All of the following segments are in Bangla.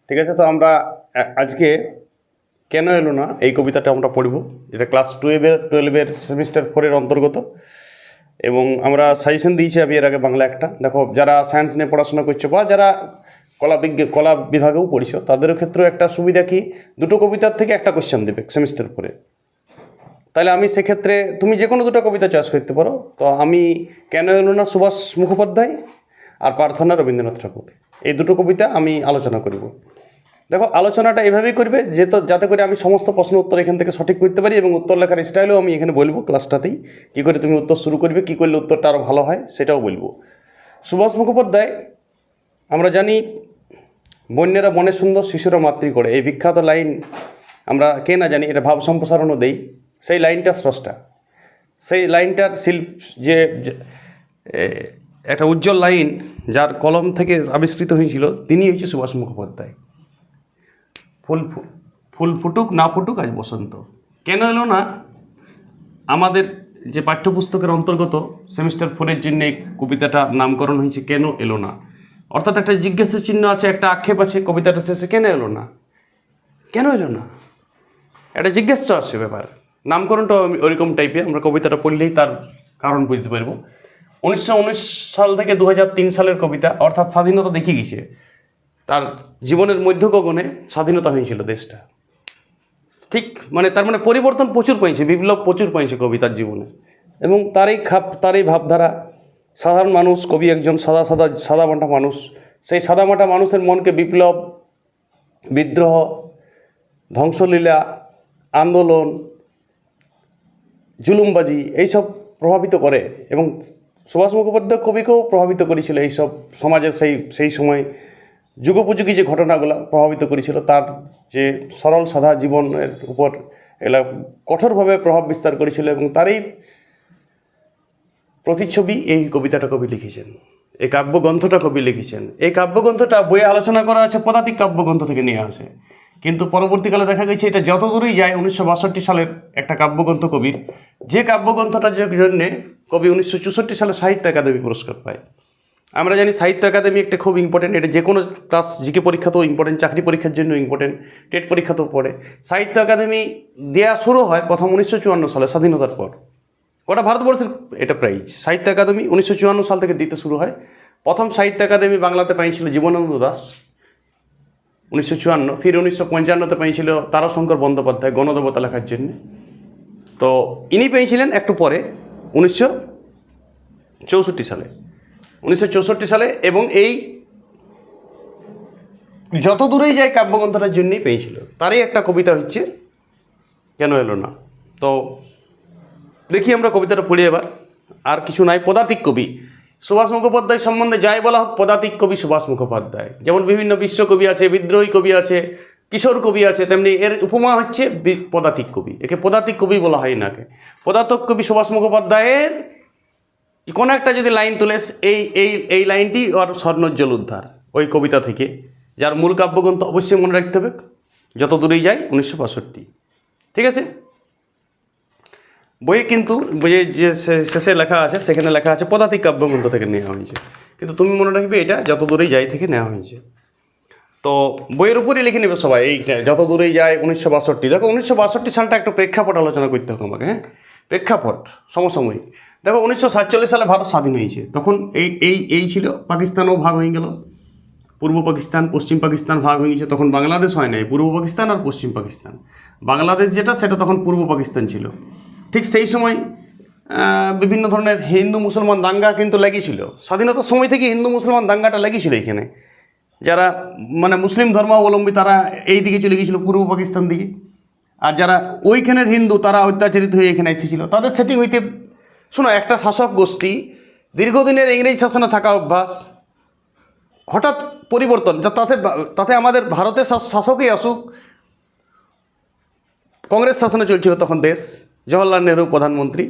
ঠিক আছে, তো আমরা আজকে কেন এলো না এই কবিতাটা আমরা পড়ব। এটা ক্লাস 12-এর সেমিস্টার 4-এর অন্তর্গত এবং আমরা সাজেশন দিয়েছি আমি এর আগে বাংলা একটা। দেখো, যারা সায়েন্স নিয়ে পড়াশোনা করছো বা যারা কলা বিভাগেও পড়িছো তাদের ক্ষেত্রেও একটা সুবিধা কি, দুটো কবিতার থেকে একটা কোশ্চেন দেবে সেমিস্টার পরে। তাহলে আমি সেক্ষেত্রে তুমি যে কোনো দুটো কবিতা চয়েস করতে পারো। তো আমি কেন এলো না সুভাষ মুখোপাধ্যায় আর প্রার্থনা রবীন্দ্রনাথ ঠাকুর, এই দুটো কবিতা আমি আলোচনা করব। দেখো, আলোচনাটা এভাবেই করবে যাতে করে আমি সমস্ত প্রশ্ন উত্তর এখান থেকে সঠিক করতে পারি এবং উত্তর লেখার স্টাইলও আমি এখানে বলবো ক্লাসটাতেই। কী করে তুমি উত্তর শুরু করবে, কী করলে উত্তরটা আরও ভালো হয় সেটাও বলবো। সুভাষ মুখোপাধ্যায়, আমরা জানি বন্যেরা বনে সুন্দর শিশুরা মাতৃ করে, এই বিখ্যাত লাইন আমরা কে না জানি, এটা ভাব সম্প্রসারণও দেই। সেই লাইনটা স্রষ্টা, সেই লাইনটার যে একটা উজ্জ্বল লাইন যার কলম থেকে আবিষ্কৃত হয়েছিল তিনি হচ্ছে সুভাষ মুখোপাধ্যায়। ফুল ফুটুক না ফুটুক আজ বসন্ত। কেন এলো না আমাদের যে পাঠ্যপুস্তকের অন্তর্গত সেমিস্টার 4-এর জন্য এই কবিতাটা নামকরণ হয়েছে কেন এলো না। অর্থাৎ একটা জিজ্ঞাসা চিহ্ন আছে, একটা আক্ষেপ আছে কবিতাটা শেষে, কেন এলো না, কেন এলো না, একটা জিজ্ঞাসা আছে ব্যাপার। নামকরণটা ওইরকম টাইপের, আমরা কবিতাটা পড়লেই তার কারণ বুঝতে পারবো। 1919 সাল থেকে 2003 সালের কবিতা, অর্থাৎ স্বাধীনতা দেখিয়ে গেছে। তার জীবনের মধ্য গগনে স্বাধীনতা হয়েছিল দেশটা, ঠিক তার পরিবর্তন প্রচুর পাইছে, বিপ্লব প্রচুর পাইছে কবিতার জীবনে। এবং তার এই ভাবধারা, সাধারণ মানুষ, কবি একজন সাদামাটা মানুষ, সেই সাদামাটা মানুষের মনকে বিপ্লব, বিদ্রোহ, ধ্বংসলীলা, আন্দোলন, জুলুমবাজি এইসব প্রভাবিত করে। এবং সুভাষ মুখোপাধ্যায় কবিকেও প্রভাবিত করেছিল এইসব সমাজের সেই সময় যুগোপযোগী যে ঘটনাগুলো প্রভাবিত করেছিল। তার যে সরল সাদা জীবনের উপর এগুলো কঠোরভাবে প্রভাব বিস্তার করেছিল এবং তারই প্রতিচ্ছবি এই কবিতাটা কবি লিখেছেন, এই কাব্যগ্রন্থটা কবি লিখেছেন। এই কাব্যগ্রন্থটা বইয়ে আলোচনা করা আছে পদাতিক কাব্যগ্রন্থ থেকে নিয়ে আসে, কিন্তু পরবর্তীকালে দেখা গেছে এটা যত দূরেই যায় 1962 সালের একটা কাব্যগ্রন্থ কবির, যে কাব্যগ্রন্থটার জন্যে কবি 1964 সালে সাহিত্য একাডেমি পুরস্কার পায়। আমরা জানি সাহিত্য একাডেমি একটা খুব ইম্পর্টেন্ট, এটা যে কোনো ক্লাস জিকে পরীক্ষাতেও ইম্পর্টেন্ট, চাকরি পরীক্ষার জন্য ইম্পর্টেন্ট, টেট পরীক্ষাতেও পড়ে। সাহিত্য একাডেমি দেওয়া শুরু হয় প্রথম 1954 সালে স্বাধীনতার পর। গোটা ভারতবর্ষের এটা প্রাইজ। সাহিত্য একাডেমি 1954 সাল থেকে দিতে শুরু হয়। প্রথম সাহিত্য একাডেমি বাংলাতে পাইছিল জীবনানন্দ দাস 1954, ফির 1955-তে পেয়েছিল তারাশঙ্কর বন্দ্যোপাধ্যায় গণদেবতা লেখার জন্য। তো ইনি পেয়েছিলেন একটু পরে 1964 সালে এবং এই যত দূরেই যায় কাব্যগ্রন্থটার জন্যই পেয়েছিল। তারই একটা কবিতা হচ্ছে কেন এলো না। তো দেখি আমরা কবিতাটা পড়ি এবার। আর কিছু নাই, পদাতিক কবি সুভাষ মুখোপাধ্যায় সম্বন্ধে যাই বলা হোক, পদাতিক কবি সুভাষ মুখোপাধ্যায়। যেমন বিভিন্ন বিশ্বকবি আছে, বিদ্রোহী কবি আছে, কিশোর কবি আছে, তেমনি এর উপমা হচ্ছে পদাতিক কবি। একে পদাতিক কবি বলা হয় না, পদাতিক কবি সুভাষ মুখোপাধ্যায়ের কোনো একটা যদি লাইন তুলে এই লাইনটি আর স্বর্ণোজ্জ্বল উদ্ধার ওই কবিতা থেকে, যার মূল কাব্যগ্রন্থ অবশ্যই মনে রাখতে হবে যত দূরেই যায় 1962। ঠিক আছে, বইয়ে কিন্তু বইয়ে যে শেষে লেখা আছে সেখানে লেখা আছে পদাতিক কাব্যগ্রন্থ থেকে নেওয়া হয়েছে, কিন্তু তুমি মনে রাখবে এটা যত দূরেই যায় থেকে নেওয়া হয়েছে। তো বইয়ের উপরই লিখে নেবে সবাই এইটা, যত দূরেই যায় 1962। দেখো 1962 সালটা একটা প্রেক্ষাপট আলোচনা করতে হবে আমাকে। হ্যাঁ, প্রেক্ষাপট সমসাময়িক। দেখো 1947 সালে ভারত স্বাধীন হয়েছে, তখন এই ছিল, পাকিস্তানও ভাগ হয়ে গেল, পূর্ব পাকিস্তান পশ্চিম পাকিস্তান ভাগ হয়ে গেছে। তখন বাংলাদেশ হয় নাই, পূর্ব পাকিস্তান আর পশ্চিম পাকিস্তান। বাংলাদেশ যেটা সেটা তখন পূর্ব পাকিস্তান ছিল। ঠিক সেই সময় বিভিন্ন ধরনের হিন্দু মুসলমান দাঙ্গা কিন্তু লেগেছিল। স্বাধীনতার সময় থেকে হিন্দু মুসলমান দাঙ্গাটা লেগেছিল এখানে। যারা মুসলিম ধর্মাবলম্বী তারা এই দিকে চলে গিয়েছিল পূর্ব পাকিস্তান দিকে, আর যারা ওইখানের হিন্দু তারা অত্যাচারিত হয়ে এখানে এসেছিল। তাদের সেটিং হইতে শোনো, একটা শাসক গোষ্ঠী দীর্ঘদিনের ইংরেজ শাসনে থাকা অভ্যাস, হঠাৎ পরিবর্তন, তাতে আমাদের ভারতের শাসকই আসুক, কংগ্রেস শাসনে চলছিল তখন দেশ, জওহরলাল নেহরু প্রধানমন্ত্রী,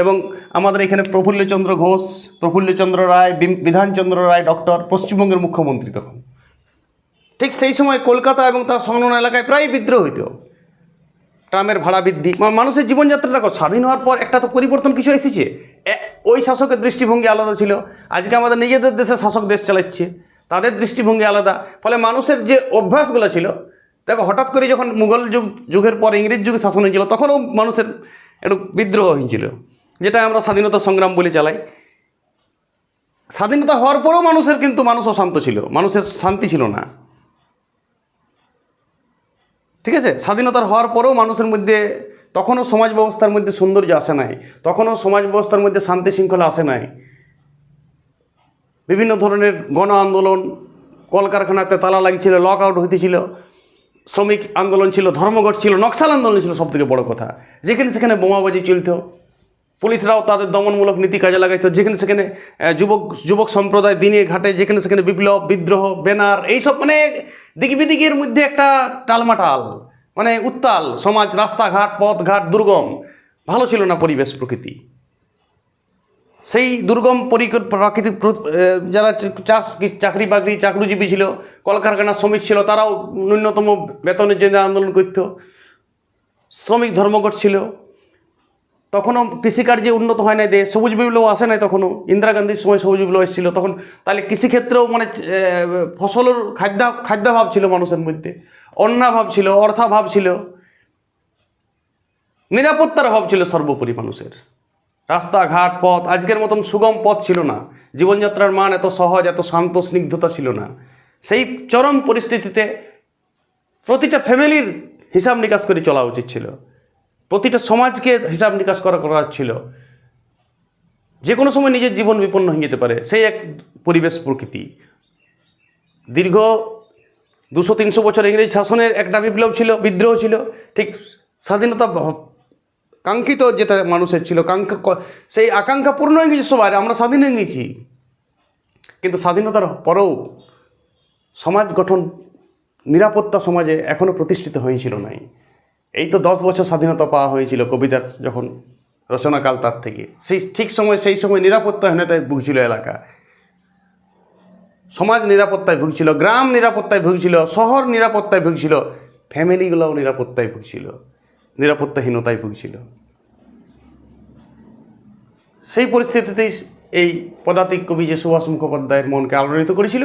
এবং আমাদের এখানে প্রফুল্লচন্দ্র ঘোষ, প্রফুল্লচন্দ্র রায়, বিধানচন্দ্র রায় ডক্টর পশ্চিমবঙ্গের মুখ্যমন্ত্রী তখন। ঠিক সেই সময় কলকাতা এবং তার সংলগ্ন এলাকায় প্রায় বিদ্রোহ হইত, ট্রামের ভাড়া বৃদ্ধি, মানুষের জীবনযাত্রা। দেখো স্বাধীন হওয়ার পর একটা তো পরিবর্তন কিছু এসেছে। ওই শাসকের দৃষ্টিভঙ্গি আলাদা ছিল, আজকে আমাদের নিজেদের দেশে শাসক দেশ চালাচ্ছে, তাদের দৃষ্টিভঙ্গি আলাদা। ফলে মানুষের যে অভ্যাসগুলো ছিল, দেখো হঠাৎ করে যখন মুঘল যুগের পর ইংরেজ যুগে শাসন হয়েছিল, তখনও মানুষের একটু বিদ্রোহ হয়েছিল, যেটা আমরা স্বাধীনতা সংগ্রাম বলে চালাই। স্বাধীনতা হওয়ার পরেও মানুষ অশান্ত ছিল, মানুষের শান্তি ছিল না। ঠিক আছে, স্বাধীনতার হওয়ার পরেও মানুষের মধ্যে তখনও সমাজ ব্যবস্থার মধ্যে সৌন্দর্য আসে নাই, তখনও সমাজ ব্যবস্থার মধ্যে শান্তি শৃঙ্খলা আসে নাই। বিভিন্ন ধরনের গণ আন্দোলন, কলকারখানাতে তালা লাগছিল, লক আউট হইতেছিল, শ্রমিক আন্দোলন ছিল, ধর্মঘট ছিল, নকশাল আন্দোলন ছিল, সবথেকে বড় কথা। যেখানে সেখানে বোমাবাজি চলত, পুলিশরাও তাদের দমনমূলক নীতি কাজে লাগাইতো। যেখানে সেখানে যুবক সম্প্রদায় দিনে ঘাটে, যেখানে সেখানে বিপ্লব, বিদ্রোহ, ব্যানার, এইসব মানে দিক বিদিকের মধ্যে একটা টালমাটাল, মানে উত্তাল সমাজ, রাস্তাঘাট, পথঘাট দুর্গম, ভালো ছিল না পরিবেশ প্রকৃতি। সেই দুর্গম প্রাকৃতিক যারা চাকরি বাকরি চাকরিজীবী ছিল, কলকারখানার শ্রমিক ছিল, তারাও ন্যূনতম বেতনের জন্য আন্দোলন করত। শ্রমিক ধর্মঘট ছিল। তখনও কৃষিকার্যে উন্নত হয় নাই, সবুজ বিপ্লব আসে নাই তখনও। ইন্দিরা গান্ধীর সময় সবুজ বিপ্লব এসেছিল তখন। তাহলে কৃষিক্ষেত্রেও মানে ফসলের খাদ্যাভাব ছিল মানুষের মধ্যে, অন্নাভাব ছিল, অর্থাভাব ছিল, নিরাপত্তার অভাব ছিল সর্বোপরি মানুষের। রাস্তাঘাট, পথ আজকের মতন সুগম পথ ছিল না। জীবনযাত্রার মান এত সহজ, এত শান্ত স্নিগ্ধতা ছিল না। সেই চরম পরিস্থিতিতে প্রতিটা ফ্যামিলির হিসাব নিকাশ করে চলা উচিত ছিল, প্রতিটা সমাজকে হিসাব নিকাশ করা ছিল। যে কোনো সময় নিজের জীবন বিপন্ন হয়ে যেতে পারে, সেই এক পরিবেশ প্রকৃতি। দীর্ঘ 200-300 বছর ইংরেজ শাসনের একটা বিপ্লব ছিল, বিদ্রোহ ছিল। ঠিক স্বাধীনতা কাঙ্ক্ষিত যেটা মানুষের ছিল, সেই আকাঙ্ক্ষা পূর্ণ হয়ে গেছে সবার, আমরা স্বাধীন হয়ে গেছি। কিন্তু স্বাধীনতার পরেও সমাজ গঠন, নিরাপত্তা সমাজে এখনও প্রতিষ্ঠিত হয়েছিল নাই। এই তো 10 বছর স্বাধীনতা পাওয়া হয়েছিল কবিতার যখন রচনাকাল, তার থেকে সেই সময় নিরাপত্তাহীনতায় ভুগছিল এলাকা, সমাজ নিরাপত্তায় ভুগছিল, গ্রাম নিরাপত্তায় ভুগছিল, শহর নিরাপত্তায় ভুগছিল, ফ্যামিলিগুলোও নিরাপত্তায় ভুগছিল, নিরাপত্তাহীনতায় ভুগছিল। সেই পরিস্থিতিতেই এই পদাতিক কবি যে সুভাষ মুখোপাধ্যায়ের মনকে আলোড়িত করেছিল,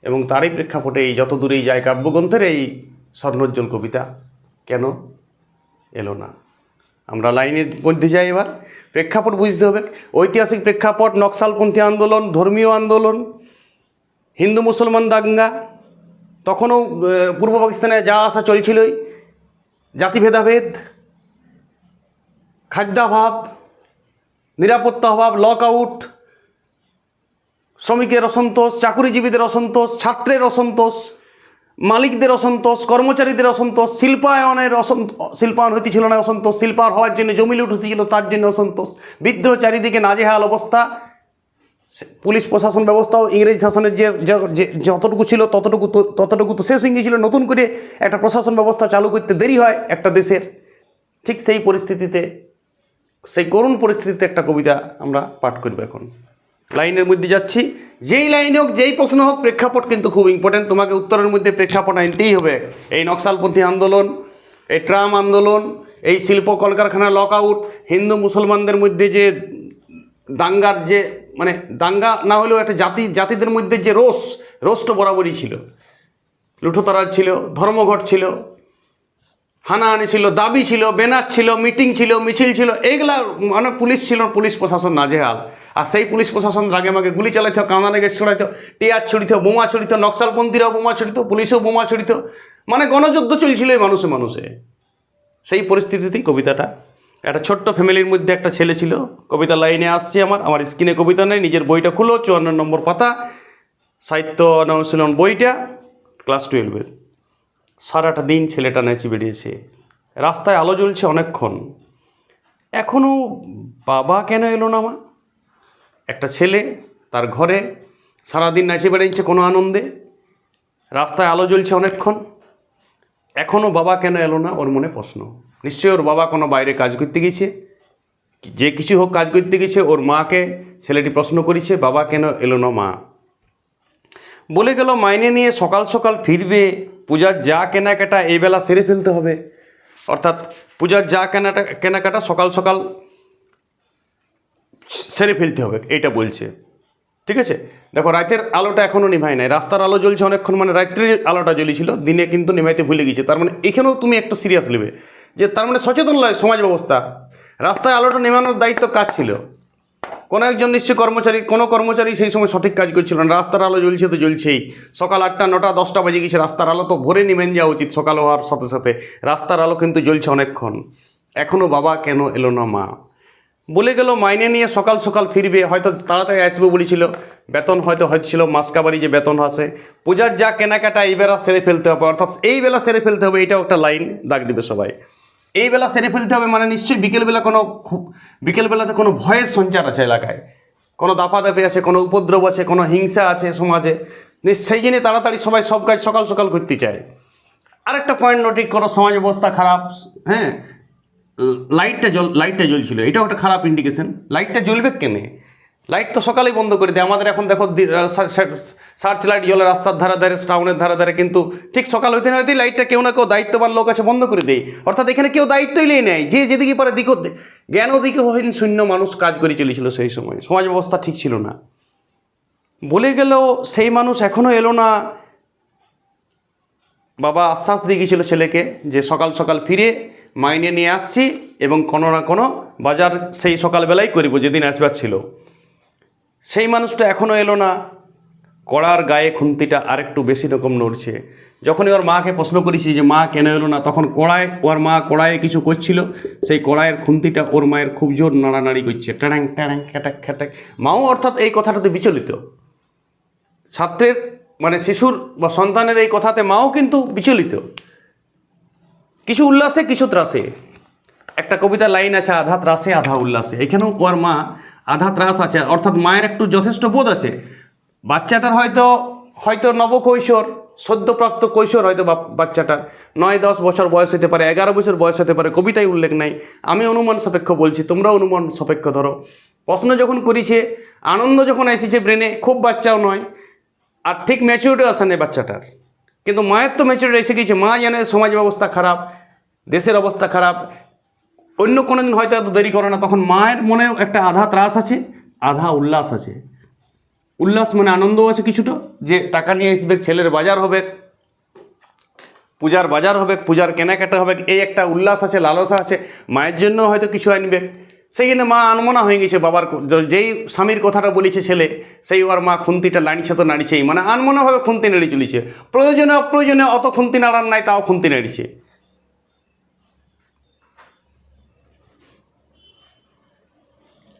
এবং তারই প্রেক্ষাপটে এই যত দূরেই যায় কাব্যগ্রন্থের এই স্বর্ণোজ্জ্বল কবিতা কেন এলো না। আমরা লাইনের মধ্যে যাই। এবার প্রেক্ষাপট বুঝতে হবে। ঐতিহাসিক প্রেক্ষাপট: নকশালপন্থী আন্দোলন, ধর্মীয় আন্দোলন, হিন্দু মুসলমান দাঙ্গা। তখনও পূর্ব পাকিস্তানে যা আসা চলছিলই, জাতিভেদাভেদ, খাদ্যাভাব, নিরাপত্তা অভাব, লক আউট, শ্রমিকের অসন্তোষ, চাকুরিজীবীদের অসন্তোষ, ছাত্রের অসন্তোষ, মালিকদের অসন্তোষ, কর্মচারীদের অসন্তোষ, শিল্পায়ন হইতেছিল না অসন্তোষ, শিল্পায়ন হওয়ার জন্য জমি লুট হতেছিল তার জন্য অসন্তোষ, বিদ্রোহ, চারিদিকে নাজেহাল অবস্থা। পুলিশ প্রশাসন ব্যবস্থাও ইংরেজ শাসনের যে যতটুকু ছিল ততটুকু তো শেষ হয়ে গিয়েছিল। নতুন করে একটা প্রশাসন ব্যবস্থা চালু করতে দেরি হয় একটা দেশের। ঠিক সেই পরিস্থিতিতে, সেই করুণ পরিস্থিতিতে একটা কবিতা আমরা পাঠ করব এখন। লাইনের মধ্যে যাচ্ছি। যেই লাইন হোক, যেই প্রশ্ন হোক, প্রেক্ষাপট কিন্তু খুব ইম্পর্টেন্ট। তোমাকে উত্তরের মধ্যে প্রেক্ষাপট আনতেই হবে। এই নকশালপন্থী আন্দোলন, এই ট্রাম আন্দোলন, এই শিল্প কলকারখানা লক আউট, হিন্দু মুসলমানদের মধ্যে যে দাঙ্গার যে মানে দাঙ্গা না হলেও একটা জাতিদের মধ্যে যে রোষ্ট বরাবরই ছিল। লুঠোতারাজ ছিল, ধর্মঘট ছিল, হানাহানি ছিল, দাবি ছিল, ব্যানার ছিল, মিটিং ছিল, মিছিল ছিল, এইগুলা মানে পুলিশ ছিল, পুলিশ প্রশাসন নাজেহাল। আর সেই পুলিশ প্রশাসন রাগে মাগে গুলি চালাইত, কাঁদানে গ্যাস ছড়াইত, টিয়ার ছড়িত, বোমা ছড়িত, নকশালপন্থীরাও বোমা ছড়িত, পুলিশও বোমা ছড়িত, মানে গণযুদ্ধ চলছিল এই মানুষে। সেই পরিস্থিতিতেই কবিতাটা। একটা ছোট্ট ফ্যামিলির মধ্যে একটা ছেলে ছিল। কবিতা লাইনে আসছে আমার স্ক্রিনে কবিতা নেই, নিজের বইটা খুলো, 54 নম্বর পাতা, সাহিত্য অনুশীলন বইটা, ক্লাস 12-এর। সারাটা দিন ছেলেটা নেচে বেরিয়েছে, রাস্তায় আলো জ্বলছে অনেকক্ষণ, এখনও বাবা কেন এলো না মা? একটা ছেলে তার ঘরে সারাদিন নেচে বেরিয়েছে কোনো আনন্দে, রাস্তায় আলো জ্বলছে অনেকক্ষণ, এখনও বাবা কেন এলো না? ওর মনে প্রশ্ন। নিশ্চয়ই ওর বাবা কোনো বাইরে কাজ করতে গেছে, যে কিছু হোক কাজ করতে গেছে। ওর মাকে ছেলেটি প্রশ্ন করেছে, বাবা কেন এলো না মা? বলে গেল মাইনে নিয়ে সকাল সকাল ফিরবে, পূজার যা কেনাকাটা এই বেলা সেরে ফেলতে হবে। অর্থাৎ পূজার যা কেনাকাটা সকাল সকাল সেরে ফেলতে হবে, এইটা বলছে। ঠিক আছে, দেখো রাতের আলোটা এখনও নিভাই নাই, রাস্তার আলো জ্বলছে অনেকক্ষণ, মানে রাত্রে আলোটা জ্বলেছিল, দিনে কিন্তু নিভাইতে ভুলে গেছে। তার মানে এখানেও তুমি একটু সিরিয়াস নেবে যে তার মানে সচেতন নয় সমাজ ব্যবস্থা, রাস্তায় আলোটা নেভানোর দায়িত্ব কাজ ছিল কোনো একজন নিশ্চয়ই কর্মচারী, কোনো কর্মচারী সেই সময় সঠিক কাজ করছিল না। রাস্তার আলো জ্বলছে তো জ্বলছেই, সকাল 8টা 9টা 10টা বেজে গেছে, রাস্তার আলো তো ভোরে নিভেন যাওয়া উচিত সকাল হওয়ার সাথে সাথে, রাস্তার আলো কিন্তু জ্বলছে অনেকক্ষণ। এখনও বাবা কেন এলো না মা? বলে গেল মাইনে নিয়ে সকাল সকাল ফিরবে, হয়তো তাড়াতাড়ি আসবে বলেছিল, বেতন হয়তো হচ্ছিল মাসকাবারি যে বেতন আছে, পূজার যা কেনাকাটা এই বেলা সেরে ফেলতে হবে, অর্থাৎ এই বেলা সেরে ফেলতে হবে, এটাও একটা লাইন দাগ দিবে সবাই। এই বেলা সেরে ফেলতে হবে মানে নিশ্চয়ই বিকেলবেলা বিকেলবেলাতে কোনো ভয়ের সঞ্চার আছে এলাকায়, কোনো দাপাদাপি আছে, কোনো উপদ্রব আছে, কোনো হিংসা আছে সমাজে, সেই জন্যে তাড়াতাড়ি সবাই সব কাজ সকাল সকাল করতে চায়। আরেকটা পয়েন্ট নোটিস করো, সমাজ ব্যবস্থা খারাপ, হ্যাঁ, লাইটটা জ্বলছিল, এটাও একটা খারাপ ইন্ডিকেশন। লাইটটা জ্বলবে কেন? লাইট তো সকালেই বন্ধ করে দেয় আমাদের। এখন দেখো সার্চ লাইট জ্বলে রাস্তার ধারে ধারে, টাউনের ধারে ধারে, কিন্তু ঠিক সকাল হইতে না হইতেই লাইটটা কেউ না কেউ দায়িত্ববান লোক আছে বন্ধ করে দেয়। অর্থাৎ এখানে কেউ দায়িত্বই নিয়ে নেয়, যে যেদিকে পারে জ্ঞান দিকহীন শূন্য মানুষ কাজ করে চলেছিল সেই সময়, সমাজ ব্যবস্থা ঠিক ছিল না। বলে গেল সেই মানুষ এখনও এলো না। বাবা আশ্বাস দিয়ে গিয়েছিল ছেলেকে যে সকাল সকাল ফিরে মাইনে নিয়ে আসছি এবং কোনো না কোনো বাজার সেই সকালবেলাই করব যেদিন আসবার ছিল। সেই মানুষটা এখনও এলো না। কড়ার গায়ে খুন্তিটা আরেকটু বেশি রকম নড়ছে। যখনই ওর মাকে প্রশ্ন করেছি যে মা কেন এলো না, তখন ওর মা কড়াইয়ে কিছু করছিল, সেই কড়াইয়ের খুন্তিটা ওর মায়ের খুব জোর নাড়ানাড়ি করছে, ট্যাং ট্যাং খ্যাটাক খ্যাটাক। মাও অর্থাৎ এই কথাটাতে বিচলিত, ছাত্রের মানে শিশুর বা সন্তানের এই কথাতে মাও কিন্তু বিচলিত, কিছু উল্লাসে কিছু ত্রাসে। একটা কবিতার লাইন আছে, আধা ত্রাসে আধা উল্লাসে। এখানেও ওর মা আধা ত্রাস আছে, অর্থাৎ মায়ের একটু যথেষ্ট বোধ আছে। বাচ্চাটার হয়তো নবকৈশোর, সদ্যপ্রাপ্ত কৈশোর হয়তো বাচ্চাটার 9-10 বছর বয়স হতে পারে, 11 বছর বয়স হতে পারে, কবিতায় উল্লেখ নাই, আমি অনুমান সাপেক্ষ বলছি, তোমরা অনুমান সাপেক্ষ ধরো। প্রশ্ন যখন করেছে, আনন্দ যখন এসেছে ব্রেনে, খুব বাচ্চাও নয়, আর ঠিক ম্যাচুরিটিও আসে নেই বাচ্চাটার, কিন্তু মায়ের তো ম্যাচুরিটি এসে গেছে। মা জানে সমাজ ব্যবস্থা খারাপ, দেশের অবস্থা খারাপ, অন্য কোনো দিন হয়তো এত দেরি করে না, তখন মায়ের মনে একটা আধা ত্রাস আছে, আধা উল্লাস আছে। উল্লাস মানে আনন্দও আছে কিছুটা, যে টাকা নিয়ে আসবে, ছেলের বাজার হবে, পূজার বাজার হবে, পূজার কেনাকাটা হবে, এই একটা উল্লাস আছে, লালসা আছে। মায়ের জন্য হয়তো কিছু আনবে, সেই জন্য মা আনমনা হয়ে গেছে। বাবার যেই স্বামীর কথাটা বলেছে ছেলে, সেই ওর মা খুন্তিটা নাড়িছে তো নাড়িছেই, মানে আনমনাভাবে খুন্তি নেড়ে চলেছে। প্রয়োজনে অপ্রয়োজনে অত খুন্তি নাড়ার নাই, তাও খুন্তি নেড়েছে।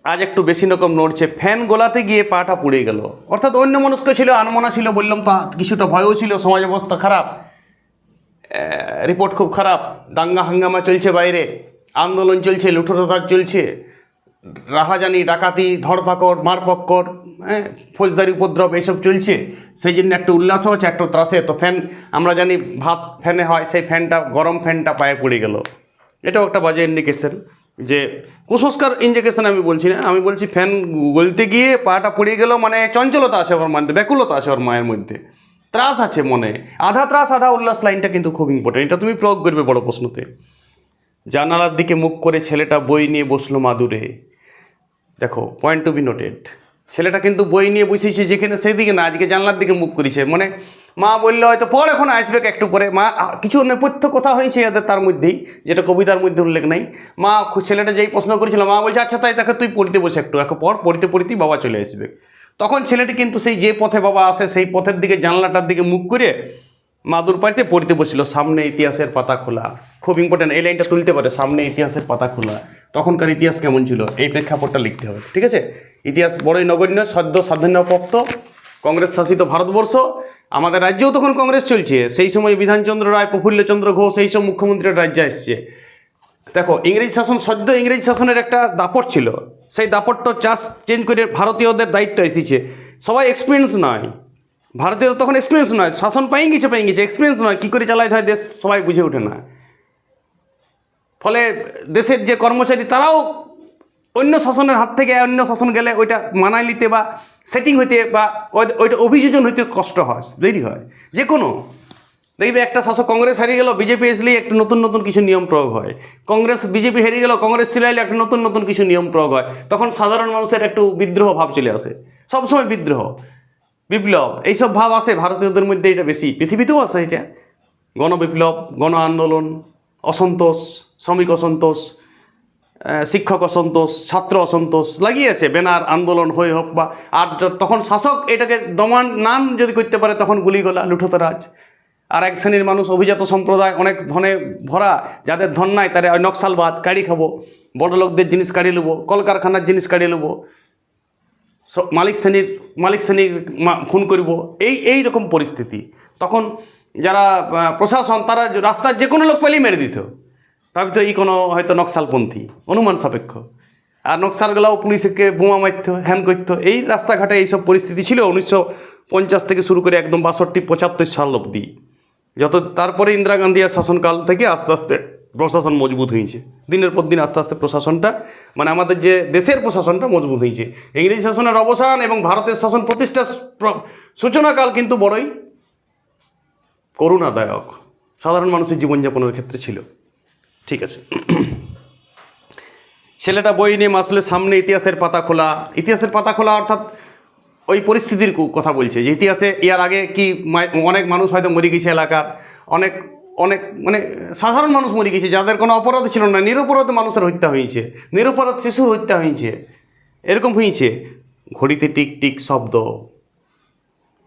আজ একটু বেশি রকম নড়ছে, ফ্যান গোলাতে গিয়ে পাটা পুড়ে গেল। অর্থাৎ অন্য মনস্ক ছিল, আনমনা ছিল, বললাম তো কিছুটা ভয়ও ছিল, সমাজ অবস্থা খারাপ, রিপোর্ট খুব খারাপ, দাঙ্গা হাঙ্গামা চলছে বাইরে, আন্দোলন চলছে, লুঠোরাজ চলছে, রাহাজানি ডাকাতি ধরপাকড় মারপক্কর, হ্যাঁ, ফৌজদারি উপদ্রব এইসব চলছে। সেই জন্য একটা উল্লাসও আছে, একটা ত্রাসে। তো ফ্যান আমরা জানি ভাত ফ্যানে হয়, সেই ফ্যানটা, গরম ফ্যানটা পায়ে পড়ে গেল, এটাও একটা বাজে ইন্ডিকেশন। যে কুসংস্কার ইন্ডিকেশন আমি বলছি না, আমি বলছি ফ্যান গলতে গিয়ে পাটা পড়ে গেল, মানে চঞ্চলতা আছে ওর মধ্যে, ব্যাকুলতা আছে ওর মায়ের মধ্যে, ত্রাস আছে মনে। আধা ত্রাস আধা উল্লাস লাইনটা কিন্তু খুব ইম্পর্টেন্ট, এটা তুমি প্রয়োগ করবে বড় প্রশ্নতে। জানালার দিকে মুখ করে ছেলেটা বই নিয়ে বসলো মাদুরে। দেখো, পয়েন্ট টু বি নোটেড, ছেলেটা কিন্তু বই নিয়ে বসেছে যেখানে, সেই দিকে না, আজকে জানলার দিকে মুখ করেছে। মানে মা বললো হয়তো পর এখন আসবে একটু পরে, মা কিছু নেপথ্য কথা হয়েছে এদের তার মধ্যেই, যেটা কবিতার মধ্যে উল্লেখ নাই। মা ছেলেটা যেই প্রশ্ন করেছিল, মা বলছে আচ্ছা তাই দেখো তুই পড়িতে বসে একটু, পর পড়িতেই বাবা চলে আসবে। তখন ছেলেটি কিন্তু সেই যে পথে বাবা আসে সেই পথের দিকে, জানলাটার দিকে মুখ করে মাদুর পাড়িতে পড়তে বসছিল। সামনে ইতিহাসের পাতা খোলা, খুব ইম্পর্টেন্ট, এই লাইনটা তুলতে পারে, সামনে ইতিহাসের পাতা খোলা। তখনকার ইতিহাস কেমন ছিল, এই প্রেক্ষাপটটা লিখতে হবে, ঠিক আছে? ইতিহাস বড়ই নগণ্য, সদ্য স্বাধীনপ্রাপ্ত কংগ্রেস শাসিত ভারতবর্ষ, আমাদের রাজ্যেও তখন কংগ্রেস চলছে। সেই সময় বিধানচন্দ্র রায়, প্রফুল্লচন্দ্র ঘোষ, এই সব মুখ্যমন্ত্রীর রাজ্যে এসছে। দেখো, ইংরেজ শাসন, সদ্য ইংরেজ শাসনের একটা দাপট ছিল, সেই দাপটটা চেঞ্জ করে ভারতীয়দের দায়িত্ব এসেছে। সবাই এক্সপিরিয়েন্স নয়, ভারতীয় তখন এক্সপিরিয়েন্স নয়, শাসন পাই গেছে, এক্সপিরিয়েন্স নয়, কী করে চালাইতে হয় দেশ সবাই বুঝে ওঠে না। ফলে দেশের যে কর্মচারী তারাও অন্য শাসনের হাত থেকে অন্য শাসন গেলে ওইটা মানায় নিতে বা সেটিং হইতে বা ওইটা অভিযোজন হইতে কষ্ট হয়, দেরি হয়। যে কোনো দেখবে একটা শাসক, কংগ্রেস হারিয়ে গেল, বিজেপি আসলেই একটা নতুন কিছু নিয়ম প্রয়োগ হয়। বিজেপি হারিয়ে গেল, কংগ্রেস ছিলাইলে একটা নতুন কিছু নিয়ম প্রয়োগ হয়। তখন সাধারণ মানুষের একটু বিদ্রোহ ভাব চলে আসে। সবসময় বিদ্রোহ, বিপ্লব, এইসব ভাব আসে ভারতীয়দের মধ্যে, এটা বেশি, পৃথিবীতেও আসে এটা। গণবিপ্লব, গণ আন্দোলন, অসন্তোষ, শ্রমিক অসন্তোষ, শিক্ষক অসন্তোষ, ছাত্র অসন্তোষ লাগিয়েছে, ব্যানার আন্দোলন হয়ে হোক বা, আর তখন শাসক এটাকে দমন নান যদি করতে পারে তখন গুলিগোলা, লুঠতরাজ। আর এক শ্রেণীর মানুষ অভিজাত সম্প্রদায়, অনেক ধনে ভরা, যাদের ধন নাই তারা ওই নকশালবাদ, কাড়ি খাবো, বড় লোকদের জিনিস কাড়িয়ে নেবো, কলকারখানার জিনিস কাড়িয়ে নেবো, মালিক শ্রেণীর খুন করব, এই রকম পরিস্থিতি। তখন যারা প্রশাসন তারা রাস্তার যে কোনো লোক পেলেই মেরে দিত, ভাবিত এই কোনো হয়তো নকশালপন্থী, অনুমান সাপেক্ষ। আর নকশালগুলাও পুলিশকে বোমা মারত, হ্যান করতো। এই রাস্তাঘাটে এইসব পরিস্থিতি ছিল 1950 থেকে শুরু করে একদম 62-75 সাল অবধি। তারপরে ইন্দিরা গান্ধীর শাসনকাল থেকে আস্তে আস্তে প্রশাসন মজবুত হয়েছে, দিনের পর দিন আস্তে আস্তে প্রশাসনটা, মানে আমাদের যে দেশের প্রশাসনটা মজবুত হয়েছে। ইংরেজ শাসনের অবসান এবং ভারতের শাসন প্রতিষ্ঠার সূচনাকাল কিন্তু বড়ই করুণাদায়ক সাধারণ মানুষের জীবনযাপনের ক্ষেত্রে ছিল। ঠিক আছে, ছেলেটা বই নিয়ে আসলে সামনে ইতিহাসের পাতা খোলা অর্থাৎ ওই পরিস্থিতির কথা বলছে যে ইতিহাসে ইয়ার আগে কি অনেক মানুষ হয়তো মরে গেছে, এলাকার অনেক মানে সাধারণ মানুষ মরে গেছে, যাদের কোনো অপরাধ ছিল না, নিরপরাধ মানুষের হত্যা হয়েছে, নিরপরাধ শিশুর হত্যা হয়েছে, এরকম হয়েছে। ঘড়িতে টিক টিক শব্দ,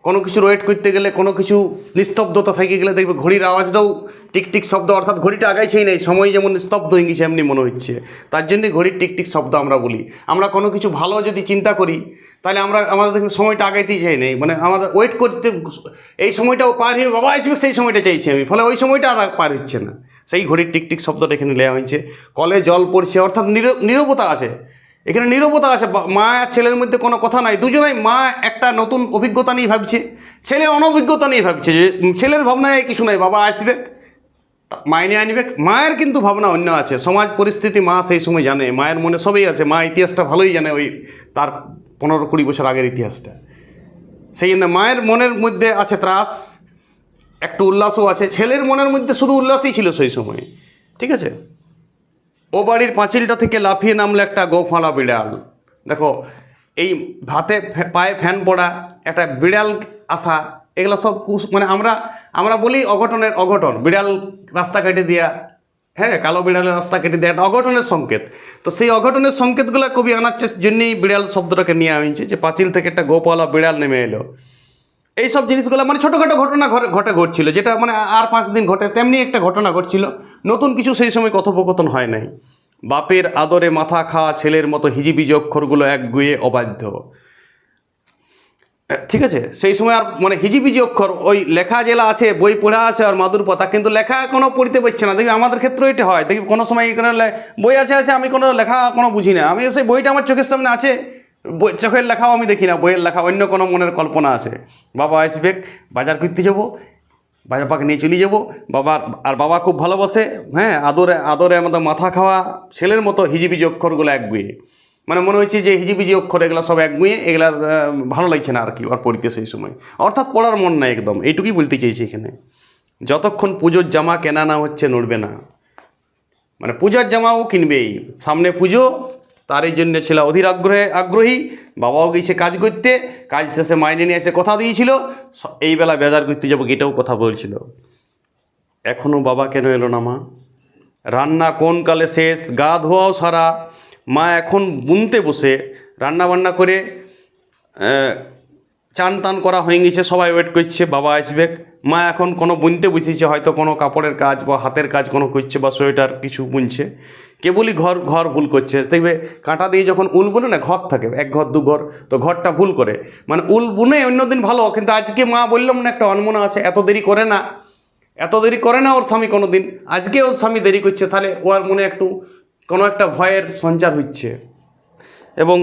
কোনো কিছুর ওয়েট করতে গেলে, কোনো কিছু নিস্তব্ধতা থেকে গেলে দেখবে ঘড়ির আওয়াজটাও টিক টিক শব্দ, অর্থাৎ ঘড়িটা আগাইছেই নেই, সময় যেমন স্তব্ধ হয়ে গেছে এমনি মনে হচ্ছে। তার জন্যই ঘড়ির টিক টিক শব্দ আমরা বলি। আমরা কোনো কিছু ভালো যদি চিন্তা করি তাহলে আমাদের সময়টা আগাইতেই চাই নেই, মানে আমাদের ওয়েট করতে, এই সময়টাও পার হয়ে বাবা আসবে সেই সময়টা চাইছি আমি, ফলে ওই সময়টা আর পার হচ্ছে না। সেই ঘড়ির টিক টিক শব্দটা এখানে নেওয়া হয়েছে। কলে জল পড়ছে অর্থাৎ নীরবতা আছে, এখানে নীরবতা আছে। মা আর ছেলের মধ্যে কোনো কথা নাই, দুজনেই, মা একটা নতুন অভিজ্ঞতা নিয়ে ভাবছে, ছেলে অনভিজ্ঞতা নিয়ে ভাবছে, যে ছেলের ভাবনায় কিছু নাই, বাবা আসবে মাইনে আনবে। মায়ের কিন্তু ভাবনা অন্য আছে, সমাজ পরিস্থিতি মা সেই সময় জানে, মায়ের মনে সবই আছে, মা ইতিহাসটা ভালোই জানে, ওই তার 15-20 বছর আগের ইতিহাসটা। সেই জন্য মায়ের মনের মধ্যে আছে ত্রাস, একটু উল্লাসও আছে। ছেলের মনের মধ্যে শুধু উল্লাসই ছিল সেই সময়। ঠিক আছে, ও বাড়ির পাঁচিলটা থেকে লাফিয়ে নামলে একটা গোফালা বিড়াল। দেখো, এই ভাতে পায়ে ফ্যান পড়া, একটা বিড়াল আসা, এগুলো সব মানে আমরা বলি অঘটন, বিড়াল রাস্তা কেটে দেওয়া, হ্যাঁ, কালো বিড়ালের রাস্তা কেটে দেওয়া একটা অঘটনের সংকেত। তো সেই অঘটনের সংকেতগুলো কবি আনার জন্যই বিড়াল শব্দটাকে নেওয়া হয়েছে, যে পাঁচিল থেকে একটা গোপালা বিড়াল নেমে এলো। এইসব জিনিসগুলো মানে ছোটোখাটো ঘটনা ঘটছিল, যেটা মানে আর 5 দিন ঘটে, তেমনি একটা ঘটনা ঘটছিল। নতুন কিছু সেই সময় কথোপকথন হয় নাই। বাপের আদরে মাথা খাওয়া ছেলের মতো হিজিবিজি অক্ষরগুলো একগুয়ে অবাধ্য। ঠিক আছে, সেই সময় আর মানে হিজিবিজি অক্ষর, ওই লেখা জেলা আছে, বই পড়া আছে আর মাদুর পাতা, কিন্তু লেখা কোনো পড়তে পারছে না। দেখবি আমাদের ক্ষেত্রে এটা হয়, দেখবি কোনো সময় এখানে বই আছে আমি কোনো লেখা কোনো বুঝি না, আমি সেই বইটা আমার চোখের সামনে আছে, চোখের লেখাও আমি দেখি না, বইয়ের লেখা অন্য কোনো মনের কল্পনা আছে। বাবা আসবে, বাজার করতে যাবো, বাজার পাকে নিয়ে চলে যাবো, বাবা খুব ভালোবাসে, হ্যাঁ, আদরে আমাদের মাথা খাওয়া ছেলের মতো হিজিবিজি অক্ষরগুলো একগুয়ে, মানে মনে হচ্ছে যে হিজিবিজি অক্ষর এগুলো সব একগুয়ে, এগুলার ভালো লাগছে না আর কি আর পড়তে সেই সময়, অর্থাৎ পড়ার মন নাই একদম। এইটুকুই বলতে চাইছি এখানে। যতক্ষণ পুজোর জামা কেনা না হচ্ছে নড়বে না, মানে পূজার জামাও কিনবেই, সামনে পুজো, তার এই জন্য ছিল অধীর আগ্রহী। বাবাও গিয়েছে কাজ করতে, কাজ শেষে মাইনে নিয়ে এসে কথা দিয়েছিল এই বেলা বাজার করতে যাবো, এটাও কথা বলছিল। এখনও বাবা কেন এলো না মা? রান্না কোন কালে শেষ, গা ধোয়াও সারা, মা এখন বুনতে বসে, রান্না বান্না করে চান টান করা হয়ে গেছে, সবাই ওয়েট করছে বাবা আসবে। মা এখন কোনো বুনতে বসেছে, হয়তো কোনো কাপড়ের কাজ বা হাতের কাজ কোনো করছে, বা সোয়েটার কিছু বুনছে। কেবলই ঘর ভুল করছে, দেখবে কাঁটা দিয়ে যখন উল বুনে না, ঘর থাকে 1 ঘর 2 ঘর, তো ঘরটা ভুল করে, মানে উল বুনে অন্যদিন ভালো, কিন্তু আজকে মা বললাম না একটা অনমনা আছে, এত দেরি করে না ওর স্বামী কোনো দিন, আজকে ওর স্বামী দেরি করছে, তাহলে ওর মনে একটু কোনো একটা ভয়ের সঞ্চার হচ্ছে। এবং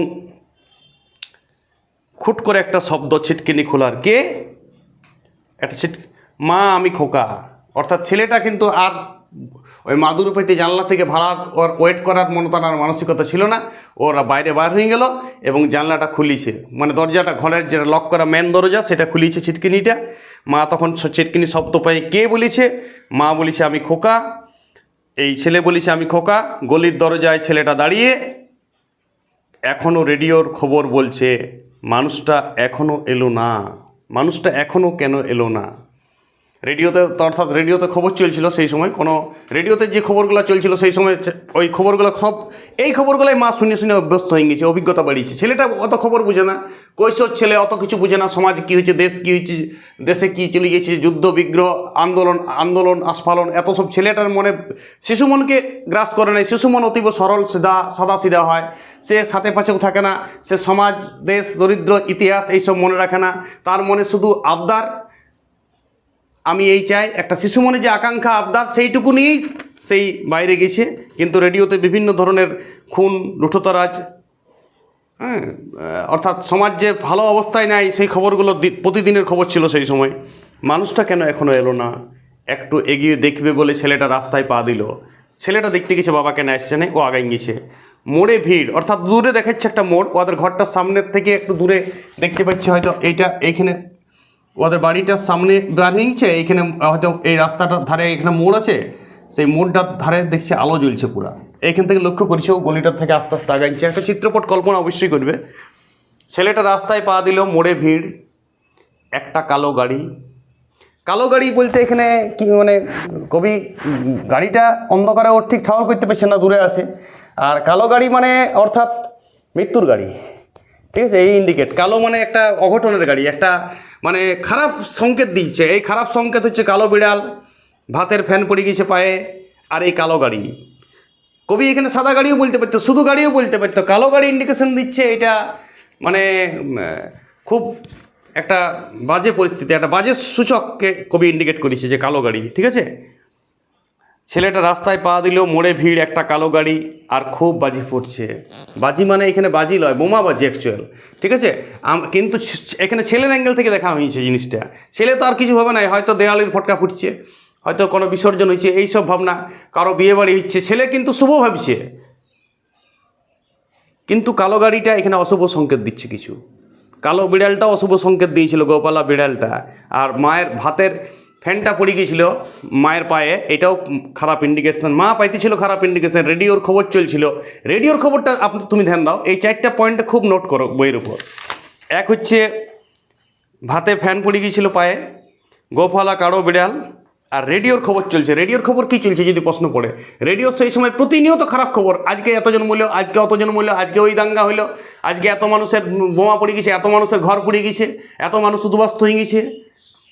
খুট করে একটা শব্দ, ছিটকিনি খোলার, কে একটা মা আমি খোকা, অর্থাৎ ছেলেটা কিন্তু আর ওই মাদুর পেটে জানলা থেকে ভাড়ার ওর ওয়েট করার তার মানসিকতা ছিল না, ওরা বাইরে বার হয়ে গেল এবং জানলাটা খুলিছে, মানে দরজাটা, ঘরের যেটা লক করা মেন দরজা সেটা খুলিছে ছিটকিনিটা। মা তখন ছিটকিনি শব্দ পাই, কে বলেছে? মা বলেছে আমি খোকা, এই ছেলে বলেছে আমি খোকা। গলির দরজায় ছেলেটা দাঁড়িয়ে এখনও রেডিওর খবর বলছে, মানুষটা এখনও এলো না, মানুষটা এখনও কেন এলো না? রেডিওতে, অর্থাৎ রেডিওতে খবর চলছিল সেই সময়, কোনো রেডিওতে যে খবরগুলো চলছিল সেই সময় ওই খবরগুলো এই খবরগুলোই মা শুনে শুনে অভ্যস্ত হয়ে গেছে, অভিজ্ঞতা বাড়িয়েছে। ছেলেটা অত খবর বুঝে না, কৈশোর ছেলে, অত কিছু বুঝে না, সমাজ কী হয়েছে, দেশ কী হয়েছে, দেশে কী চলে গেছে, যুদ্ধ বিগ্রহ, আন্দোলন আস্ফালন, এত সব ছেলেটার মনে, শিশু মনকে গ্রাস করে নেয়। শিশু মন অতীব সরল, সাদা সিধা হয়, সে সাথে পাছেও থাকে না, সে সমাজ, দেশ, দরিদ্র, ইতিহাস এইসব মনে রাখে না। তার মনে শুধু আবদার, আমি এই চাই, একটা শিশু মনে যে আকাঙ্ক্ষা, আবদার, সেইটুকু নিয়েই সেই বাইরে গেছে। কিন্তু রেডিওতে বিভিন্ন ধরনের খুন, লুঠতরাজ, হ্যাঁ, অর্থাৎ সমাজ যে ভালো অবস্থায় নাই সেই খবরগুলো প্রতিদিনের খবর ছিল সেই সময়। মানুষটা কেন এখনও এলো না? একটু এগিয়ে দেখবে বলে ছেলেটা রাস্তায় পা দিল। ছেলেটা দেখতে গেছে বাবা কেন আসছে না, ও আগাই গেছে। মোড়ে ভিড়, অর্থাৎ দূরে দেখাচ্ছে একটা মোড়, ওদের ঘরটার সামনের থেকে একটু দূরে দেখতে পাচ্ছে হয়তো এইখানে ওদের বাড়িটার সামনে দাঁড়িয়ে গেছে, এইখানে হয়তো এই রাস্তাটার ধারে এখানে মোড় আছে, সেই মোড়টার ধারে দেখছে আলো জ্বলছে পুরা। এইখান থেকে লক্ষ্য করছে ও গলিটার থেকে আস্তে আস্তে আগাইছে। একটা চিত্রপট কল্পনা অবশ্যই করবে। ছেলেটা রাস্তায় পা দিল, মোড়ে ভিড়, একটা কালো গাড়ি। কালো গাড়ি বলতে এখানে কি মানে কবি গাড়িটা অন্ধকারে ওর ঠিক ঠাওর করতে পারছে না, দূরে আছে। আর কালো গাড়ি মানে অর্থাৎ মৃত্যুর গাড়ি, ঠিক আছে? এই ইন্ডিকেট, কালো মানে একটা অঘটনের গাড়ি, একটা মানে খারাপ সংকেত দিচ্ছে। এই খারাপ সংকেত হচ্ছে কালো বিড়াল, ভাতের ফ্যান পড়ে গেছে পায়ে, আর এই কালো গাড়ি। কবি এখানে সাদা গাড়িও বলতে পারতো, শুধু গাড়িও বলতে পারতো, কালো গাড়ি ইন্ডিকেশন দিচ্ছে। এটা মানে খুব একটা বাজে পরিস্থিতি, একটা বাজে সূচককে কবি ইন্ডিকেট করেছে যে কালো গাড়ি, ঠিক আছে? ছেলেটা রাস্তায় পা দিল, মোড়ে ভিড়, একটা কালো গাড়ি, আর খুব বাজি ফুটছে। বাজি মানে এখানে বাজি লয়, বোমা বাজি অ্যাকচুয়াল, ঠিক আছে? কিন্তু এখানে ছেলের অ্যাঙ্গেল থেকে দেখা হয়েছে জিনিসটা। ছেলে তো আর কিছু ভাবে নাই, হয়তো দেওয়ালির ফটকা ফুটছে, হয়তো কোনো বিসর্জন হয়েছে, এইসব ভাবনা, কারো বিয়ে বাড়ি হচ্ছে, ছেলে কিন্তু শুভ ভাবছে। কিন্তু কালো গাড়িটা এখানে অশুভ সংকেত দিচ্ছে কিছু। কালো বিড়ালটাও অশুভ সংকেত দিয়েছিল, গোপালা বিড়ালটা। আর মায়ের ভাতের ফ্যানটা পড়ে গিয়েছিল মায়ের পায়ে, এটাও খারাপ ইন্ডিকেশন। মা পাইতেছিল খারাপ ইন্ডিকেশন। রেডিওর খবর চলছিল, রেডিওর খবরটা তুমি ধ্যান দাও, এই 4টা পয়েন্টে খুব নোট করো বইয়ের উপর। এক হচ্ছে ভাতে ফ্যান পড়ে গিয়েছিল পায়ে, গোপালা কালো বিড়াল, আর রেডিওর খবর চলছে। রেডিওর খবর কী চলছে যদি প্রশ্ন পড়ে, রেডিও সেই সময় প্রতিনিয়ত খারাপ খবর। আজকে এতজন মূল্য, আজকে অতজন মূল্য, আজকে ওই দাঙ্গা হইলো, আজকে এত মানুষের বোমা পড়ে গেছে, এত মানুষের ঘর পড়ে গেছে, এত মানুষ উদ্বাস্ত হয়ে গেছে,